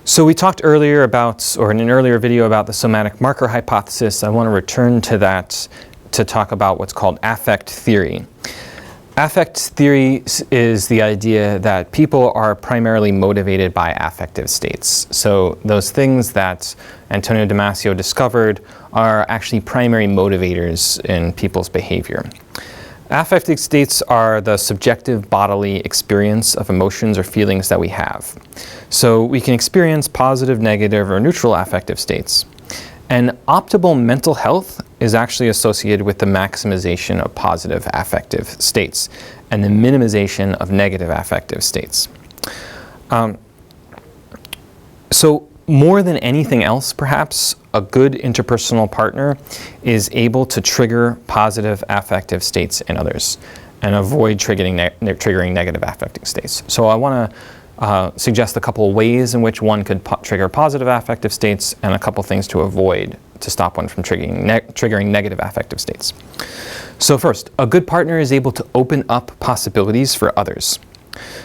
So we talked earlier about, or in an earlier video, about the somatic marker hypothesis. I want to return to that to talk about what's called affect theory. Affect theory is the idea that people are primarily motivated by affective states. So those things that Antonio Damasio discovered are actually primary motivators in people's behavior. Affective states are the subjective bodily experience of emotions or feelings that we have. So we can experience positive, negative, or neutral affective states. And optimal mental health is actually associated with the maximization of positive affective states and the minimization of negative affective states. So more than anything else, perhaps, a good interpersonal partner is able to trigger positive affective states in others and avoid triggering negative affective states. So I want to suggest a couple of ways in which one could trigger positive affective states and a couple things to avoid to stop one from triggering negative affective states. So first, a good partner is able to open up possibilities for others.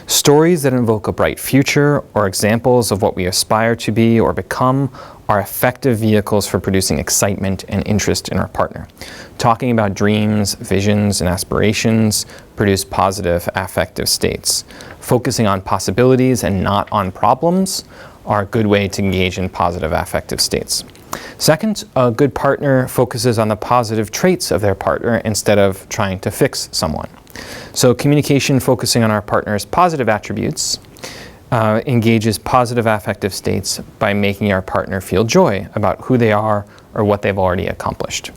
Stories that invoke a bright future or examples of what we aspire to be or become are effective vehicles for producing excitement and interest in our partner. Talking about dreams, visions, and aspirations produce positive affective states. Focusing on possibilities and not on problems are a good way to engage in positive affective states. Second, a good partner focuses on the positive traits of their partner instead of trying to fix someone. So communication focusing on our partner's positive attributes engages positive affective states by making our partner feel joy about who they are or what they've already accomplished.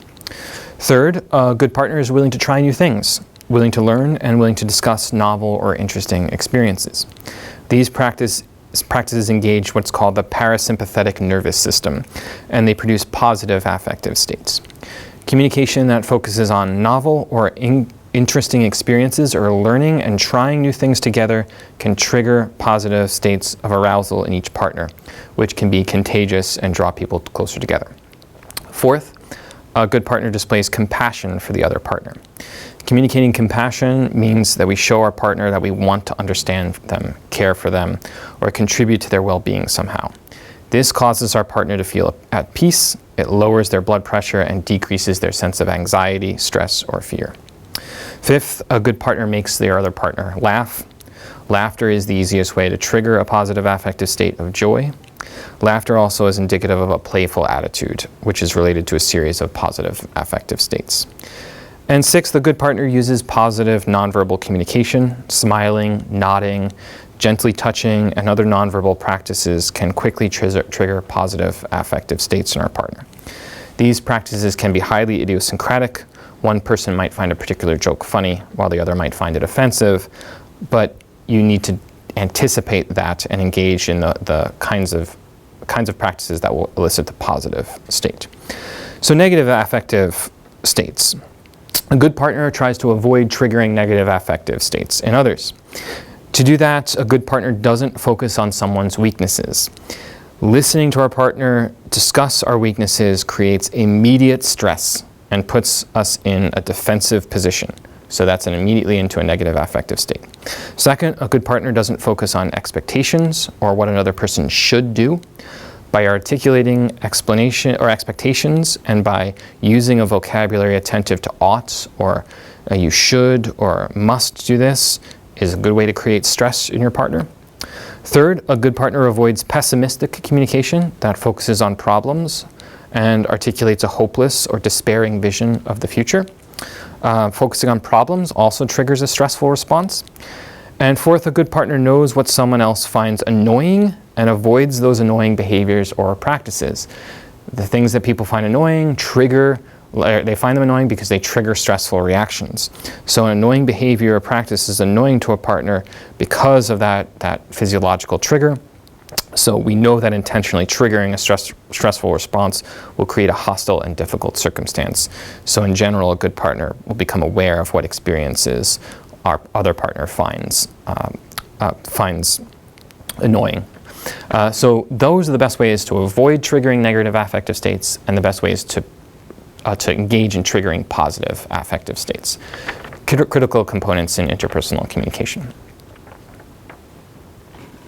Third, a good partner is willing to try new things, willing to learn, and willing to discuss novel or interesting experiences. These practices engage what's called the parasympathetic nervous system, and they produce positive affective states. Communication that focuses on novel or interesting experiences or learning and trying new things together can trigger positive states of arousal in each partner, which can be contagious and draw people closer together. Fourth, a good partner displays compassion for the other partner. Communicating compassion means that we show our partner that we want to understand them, care for them, or contribute to their well-being somehow. This causes our partner to feel at peace, it lowers their blood pressure, and decreases their sense of anxiety, stress, or fear. Fifth, a good partner makes their other partner laugh. Laughter is the easiest way to trigger a positive affective state of joy. Laughter also is indicative of a playful attitude, which is related to a series of positive affective states. And sixth, a good partner uses positive nonverbal communication. Smiling, nodding, gently touching, and other nonverbal practices can quickly trigger positive affective states in our partner. These practices can be highly idiosyncratic. One person might find a particular joke funny, while the other might find it offensive, but you need to anticipate that and engage in the kinds of practices that will elicit the positive state. So negative affective states. A good partner tries to avoid triggering negative affective states in others. To do that, a good partner doesn't focus on someone's weaknesses. Listening to our partner discuss our weaknesses creates immediate stress and puts us in a defensive position. So that's immediately into a negative affective state. Second, a good partner doesn't focus on expectations or what another person should do. By articulating explanation or expectations and by using a vocabulary attentive to ought or you should or must do this is a good way to create stress in your partner. Third, a good partner avoids pessimistic communication that focuses on problems and articulates a hopeless or despairing vision of the future. Focusing on problems also triggers a stressful response. And fourth, a good partner knows what someone else finds annoying and avoids those annoying behaviors or practices. The things that people find annoying they find them annoying because they trigger stressful reactions. So an annoying behavior or practice is annoying to a partner because of that physiological trigger. So we know that intentionally triggering a stressful response will create a hostile and difficult circumstance. So in general, a good partner will become aware of what experiences our other partner finds annoying. So those are the best ways to avoid triggering negative affective states and the best ways to engage in triggering positive affective states. Critical components in interpersonal communication.